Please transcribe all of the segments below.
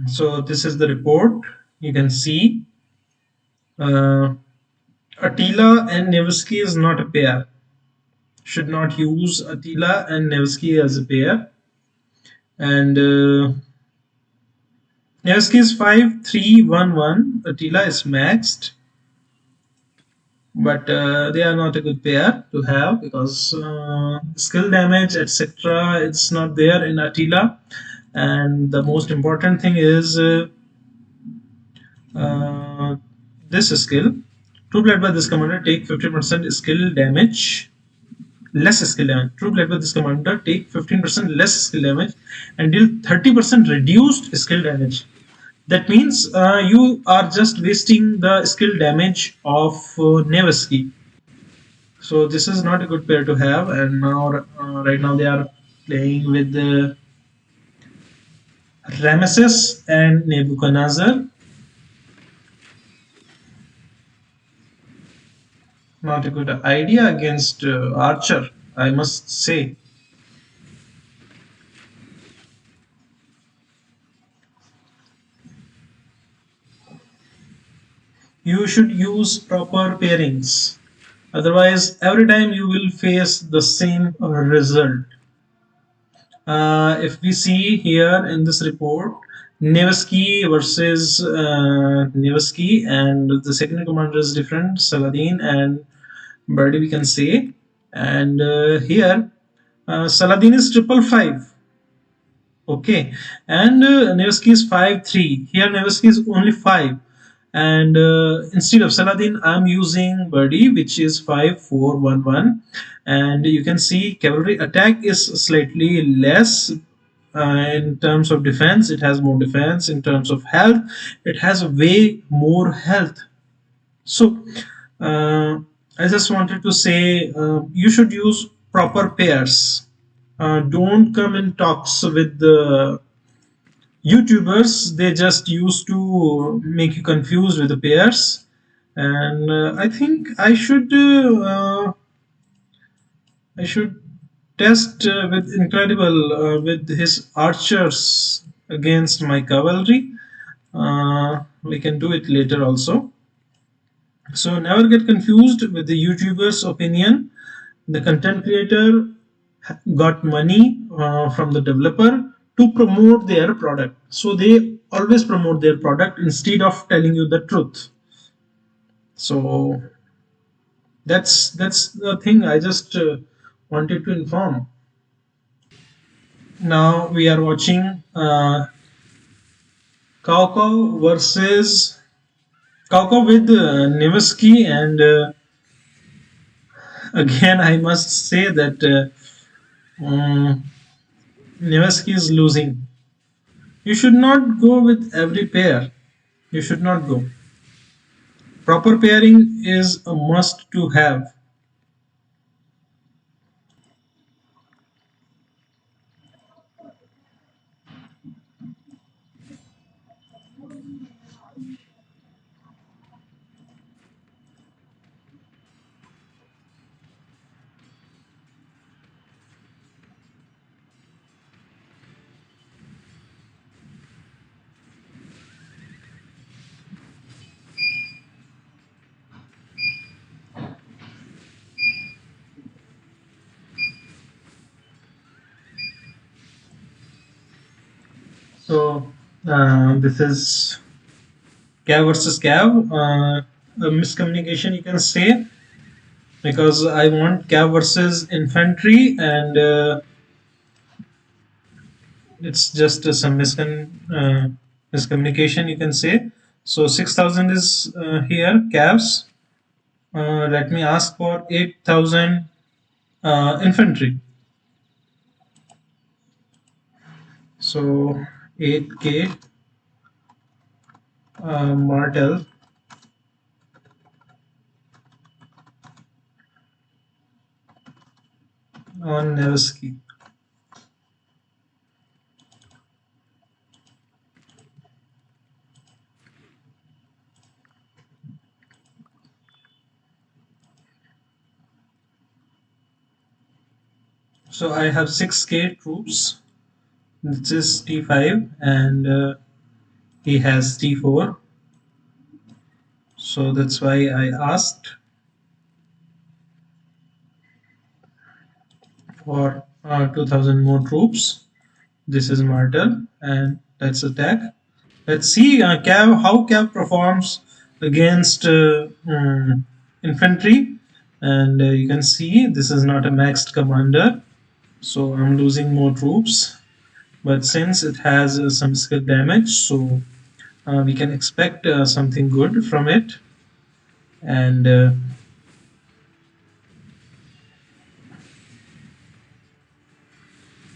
So this is the report. You can see uh, Attila and Nevsky is not a pair. Should not use Attila and Nevsky as a pair. And Nevsky is 5311. Attila is maxed, but they are not a good pair to have because skill damage, etc. It's not there in Attila. And the most important thing is uh, this skill. True Blood by this commander take 50% skill damage, less skill damage. True Blood by this commander take 15% less skill damage and deal 30% reduced skill damage. That means you are just wasting the skill damage of Nevsky. So this is not a good pair to have. And now, right now, they are playing with Ramesses and Nebuchadnezzar. Not a good idea against Archer, I must say. You should use proper pairings. Otherwise, every time you will face the same result. If we see here in this report, Nevsky versus Nevsky, and the second commander is different, Saladin and Birdie, we can say. And here, Saladin is 555. Okay, and Nevsky is 5-3. Here, Nevsky is only 5. And instead of Saladin, I'm using Birdie, which is 5411. And you can see cavalry attack is slightly less in terms of defense. It has more defense. In terms of health, it has way more health. So, uh, I just wanted to say you should use proper pairs. Don't come in talks with the YouTubers. They just used to make you confused with the pairs. And I think I should test with Incredible with his archers against my cavalry. We can do it later also. So never get confused with the YouTuber's opinion. The content creator got money from the developer to promote their product. So they always promote their product instead of telling you the truth. So that's the thing I just wanted to inform. Now we are watching Kauko versus Kauko with Nevsky, and again I must say that Nevsky is losing. You should not go with every pair. You should not go. Proper pairing is a must to have. So this is Cav versus Cav. A miscommunication, you can say, because I want Cav versus infantry, and it's just some miscommunication, you can say. So 6,000 is here, Cavs. Let me ask for 8,000 infantry. So 8k Martel on Nevsky. So I have 6k troops. This is T5, and he has T4. So that's why I asked for 2000 more troops. This is Martel, and let's attack. Let's see how Cav performs against infantry. And you can see this is not a maxed commander, so I'm losing more troops. But since it has some skill damage, so we can expect something good from it. And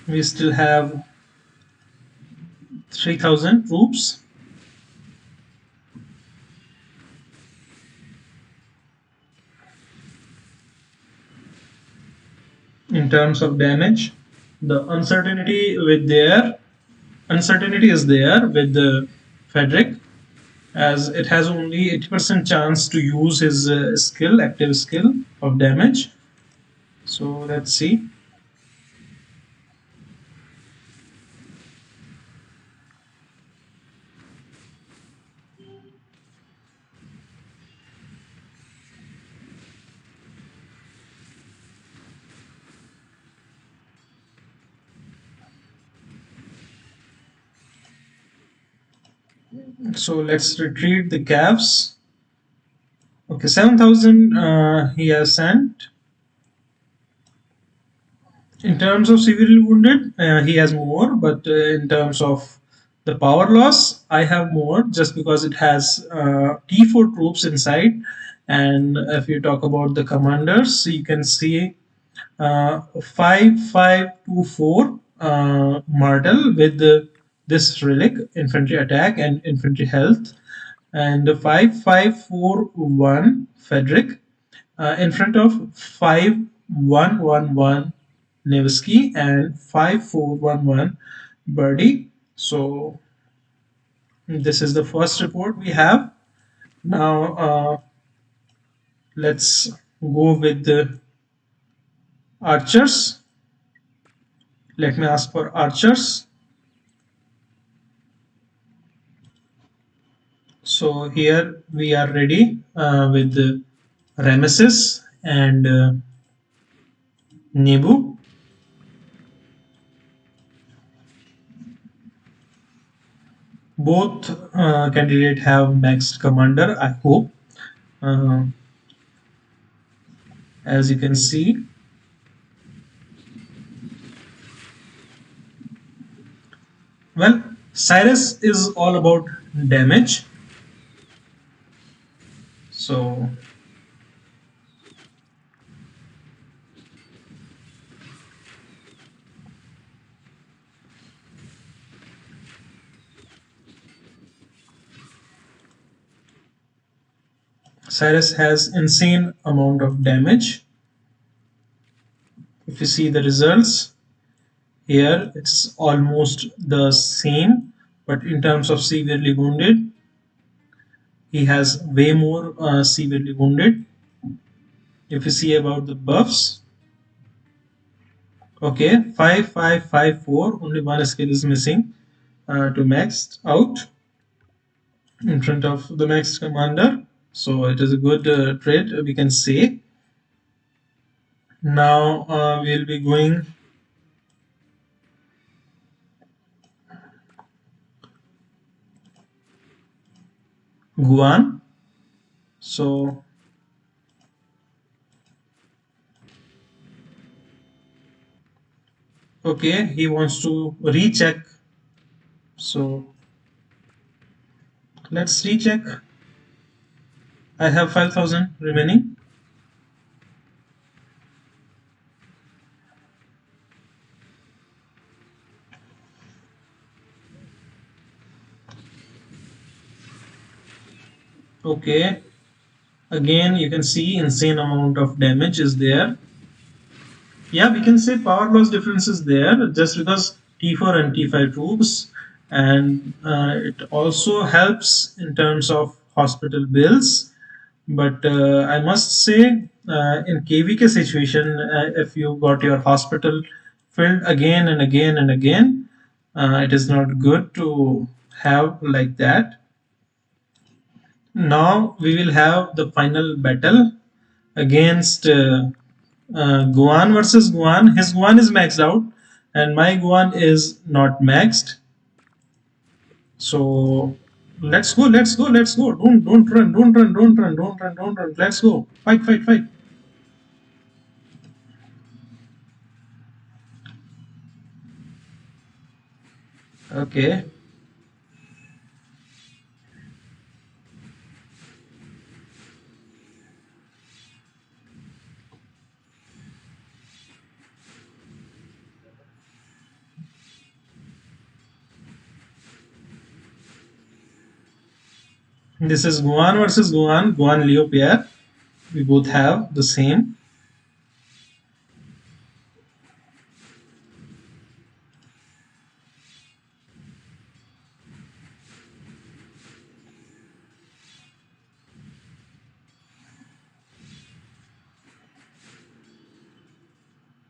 we still have 3000 troops. In terms of damage, the uncertainty is there with the Frederick, as it has only 80% chance to use his active skill of damage. So let's see. So let's retreat the calves. Okay, 7000 he has sent. In terms of severely wounded, he has more, but in terms of the power loss, I have more just because it has T4 troops inside. And if you talk about the commanders, you can see 5524 Martel with this relic, infantry attack and infantry health, and 5541 Frederick in front of 5111 Nevsky and 5411 Birdie. So this is the first report we have. Now let's go with the archers. Let me ask for archers. So here we are ready with the Rameses and Nebu. Both candidates have maxed commander, I hope. Uh, as you can see, well, Cyrus is all about damage. So Cyrus has insane amount of damage. If you see the results here, it's almost the same, but in terms of severely wounded, he has way more severely wounded. If you see about the buffs, okay, 5554, only one skill is missing to maxed out in front of the maxed commander. So it is a good trade, we can say. Now we'll be going Guan. So okay, he wants to recheck. So let's recheck. I have 5000 remaining. Okay, again you can see insane amount of damage is there. Yeah, we can say power loss difference is there just because T4 and T5 troops, and it also helps in terms of hospital bills. But I must say, in KVK situation, if you got your hospital filled again and again and again, it is not good to have like that. Now we will have the final battle against Guan versus Guan. His Guan is maxed out, and my Guan is not maxed. So let's go, let's go, let's go. Don't run, don't run, don't run, don't run, don't run. Let's go. Fight, fight, fight. Okay. This is Guan versus Guan. Guan Leo pair. We both have the same.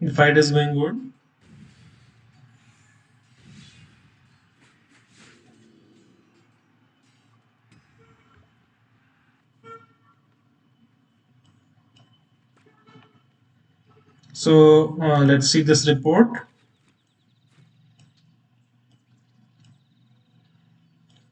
The fight is going good. So let's see this report.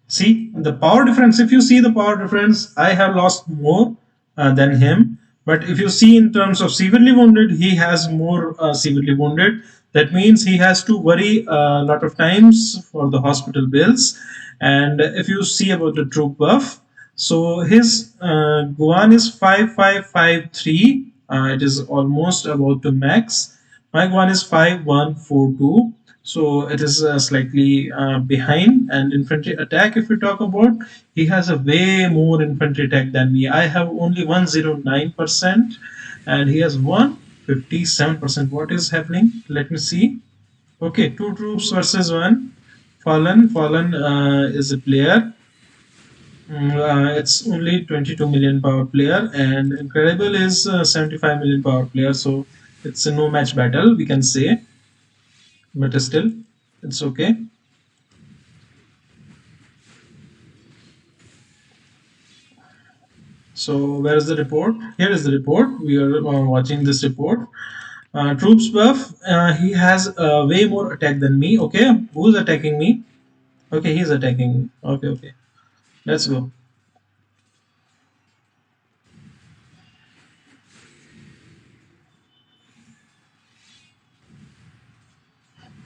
See the power difference. If you see the power difference, I have lost more than him. But if you see in terms of severely wounded, he has more severely wounded. That means he has to worry a lot of times for the hospital bills. And if you see about the troop buff, so his Guan is 5553. It is almost about to max. My Guan is 5142, so it is slightly behind. And infantry attack, if we talk about, he has a way more infantry attack than me. I have only 109%, and he has 157%. What is happening? Let me see. Okay, two troops versus one. Fallen is a player. It's only 22 million power player, and Incredible is 75 million power player. So it's a no match battle, we can say, but still, it's okay. So where is the report? Here is the report. We are watching this report. Troops buff. He has way more attack than me. Okay, who's attacking me? Okay, he's attacking me. Okay, okay. Let's go.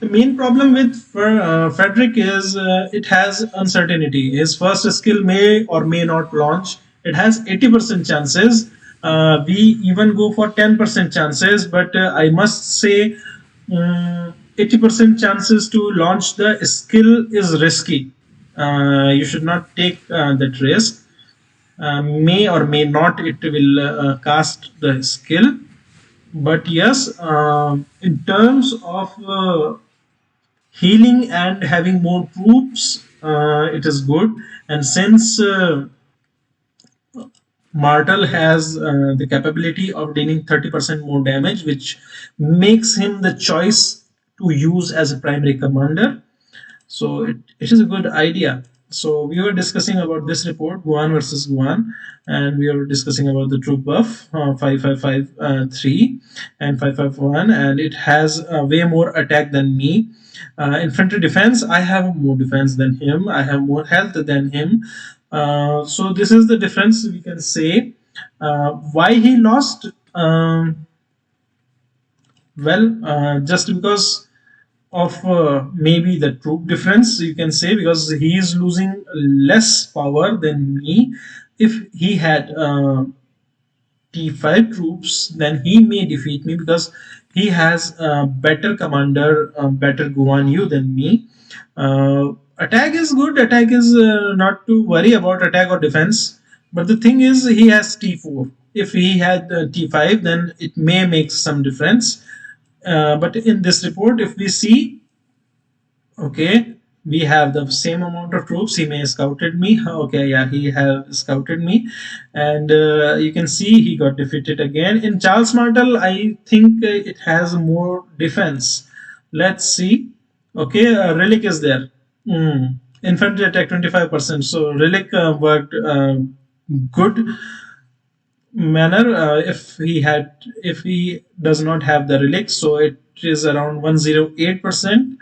The main problem with Frederick is it has uncertainty. His first skill may or may not launch. It has 80% chances. We even go for 10% chances, but I must say 80% chances to launch the skill is risky. You should not take that risk. May or may not it will cast the skill, but yes, in terms of healing and having more troops, it is good. And since Martel has the capability of dealing 30% more damage, which makes him the choice to use as a primary commander. So it is a good idea. So we were discussing about this report, Guan versus Guan, and we were discussing about the troop buff 5553 and 551, and it has way more attack than me. Infantry defense, I have more defense than him. I have more health than him. So this is the difference we can say. Why he lost? Just because of maybe the troop difference, you can say, because he is losing less power than me. If he had T5 troops, then he may defeat me because he has a better commander, better Guan Yu than me. Attack is good. Attack is not to worry about attack or defense. But the thing is, he has T4. If he had T5, then it may make some difference. But in this report, if we see, okay, we have the same amount of troops. He may have scouted me. Okay, yeah, he have scouted me, and you can see he got defeated again. In Charles Martel, I think it has more defense. Let's see. Okay, relic is there. Hmm. Infantry attack 25%. So relic worked good manner. If he does not have the relic, so it is around 108%.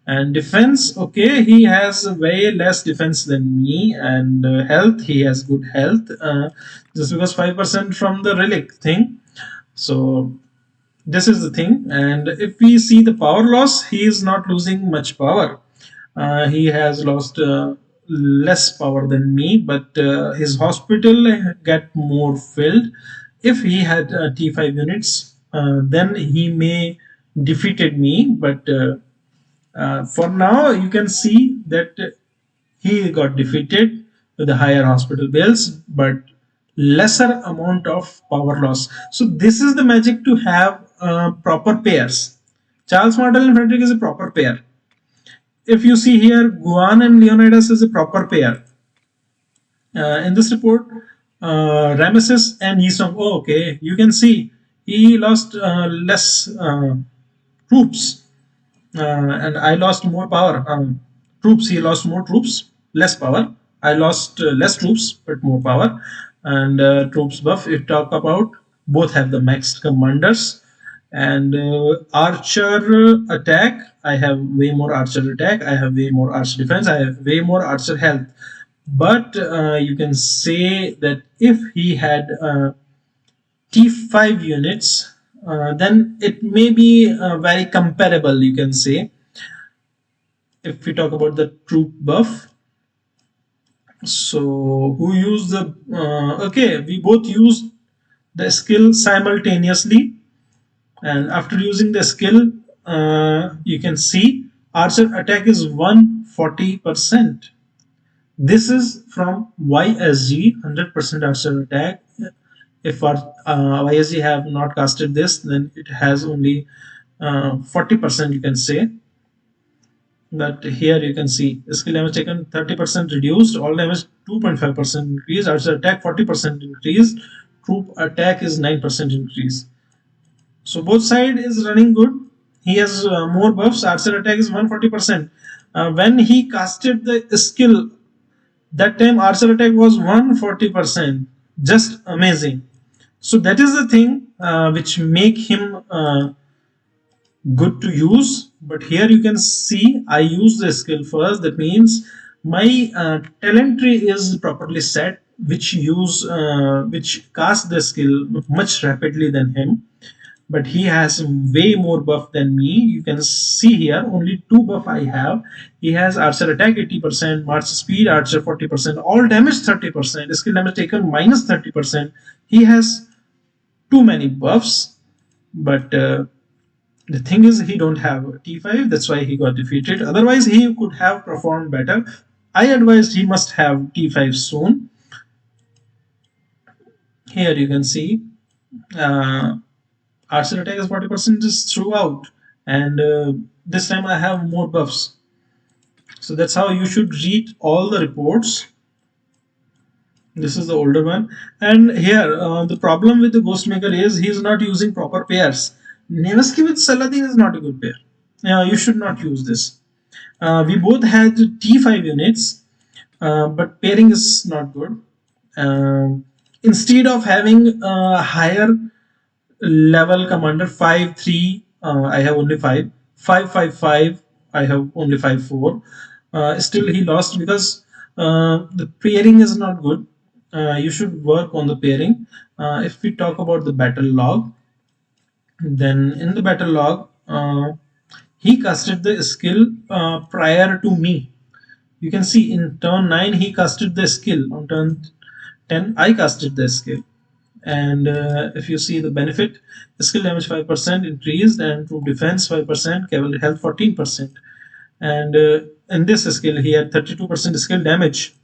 And defense, okay, he has way less defense than me. And health, he has good health, just because 5% from the relic thing. So this is the thing. And if we see the power loss, he is not losing much power. He has lost less power than me, but his hospital get more filled. If he had T5 units, then he may defeated me. But for now, you can see that he got defeated with the higher hospital bills, but lesser amount of power loss. So this is the magic to have proper pairs. Charles Martel and Frederick is a proper pair. If you see here, Guan and Leonidas is a proper pair. In this report, Ramesses and Yisong. Oh, okay, you can see he lost less troops, and I lost more power. Troops, he lost more troops, less power. I lost less troops, but more power. And troops buff, if talk about, both have the maxed commanders. And archer attack, I have way more archer attack, I have way more archer defense, I have way more archer health. But you can say that if he had T5 units, then it may be very comparable, you can say. If we talk about the troop buff, so who used the okay, we both used the skill simultaneously, and after using the skill, you can see archer attack is 140%. This is from YSG, 100% archer attack. If our YSG have not casted this, then it has only 40%, you can say. But here you can see skill damage taken 30% reduced, all damage 2.5% increase, archer attack 40% increase, troop attack is 9% increase. So both side is running good. He has more buffs. Archer attack is 140%. When he casted the skill, that time archer attack was 140%. Just amazing. So that is the thing which make him good to use. But here you can see I use the skill first. That means my talent tree is properly set, which cast the skill much rapidly than him. But he has way more buff than me. You can see here only two buff I have. He has archer attack 80%, march speed archer 40%, all damage 30%, skill damage taken minus 30%. He has too many buffs, but the thing is he don't have T5, that's why he got defeated. Otherwise he could have performed better. I advised he must have T5 soon. Here you can see uh, archer attack is 40% just throughout, and this time I have more buffs. So that's how you should read all the reports. This is the older one. And here the problem with the Ghostmaker is he is not using proper pairs. Nevsky with Saladin is not a good pair. You should not use this. We both had T5 units, but pairing is not good. Instead of having a higher level commander 5 3, I have only 5 5 5 5, I have only 5 4. Still he lost because the pairing is not good. You should work on the pairing. If we talk about the battle log, then in the battle log he casted the skill prior to me. You can see in turn 9 he casted the skill, on turn 10 I casted the skill. And if you see the benefit, skill damage 5% increased, and troop defense 5%, cavalry health 14%. And in this skill he had 32% skill damage.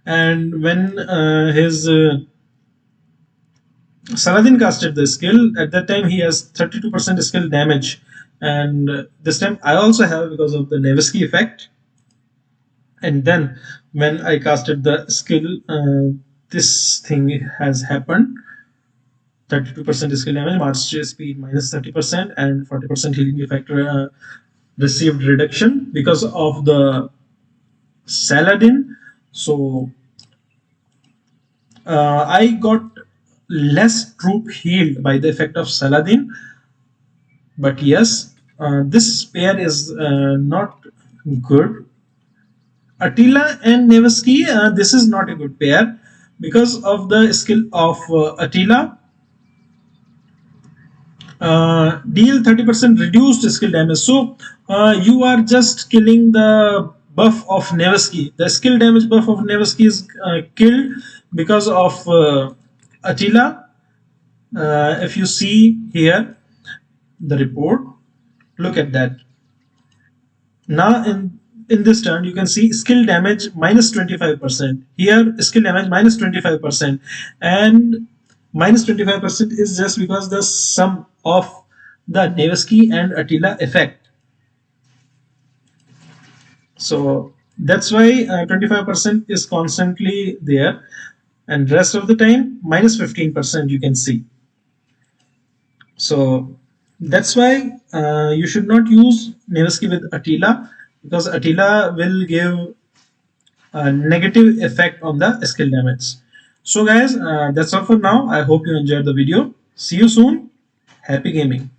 And when his Saladin casted the skill, at that time he has 32% skill damage. And this time I also have, because of the Nevsky effect. And then when I casted the skill, this thing has happened. 32% skill damage, march speed minus 30%, and 40% healing effect received reduction because of the Saladin. So I got less troop healed by the effect of Saladin. But yes, this pair is not good. Attila and Nevsky, this is not a good pair because of the skill of Attila. Deal 30% reduced skill damage. So you are just killing the buff of Nevsky. The skill damage buff of Nevsky is killed because of Attila. If you see here the report, look at that. Now in this turn you can see skill damage minus 25%. Here skill damage minus 25%, and minus 25% is just because the sum of the Nevsky and Attila effect. So that's why 25% is constantly there, and rest of the time minus 15% you can see. So that's why you should not use Nevsky with Attila, because Attila will give a negative effect on the skill damage. So guys, that's all for now. I hope you enjoyed the video. See you soon. Happy gaming.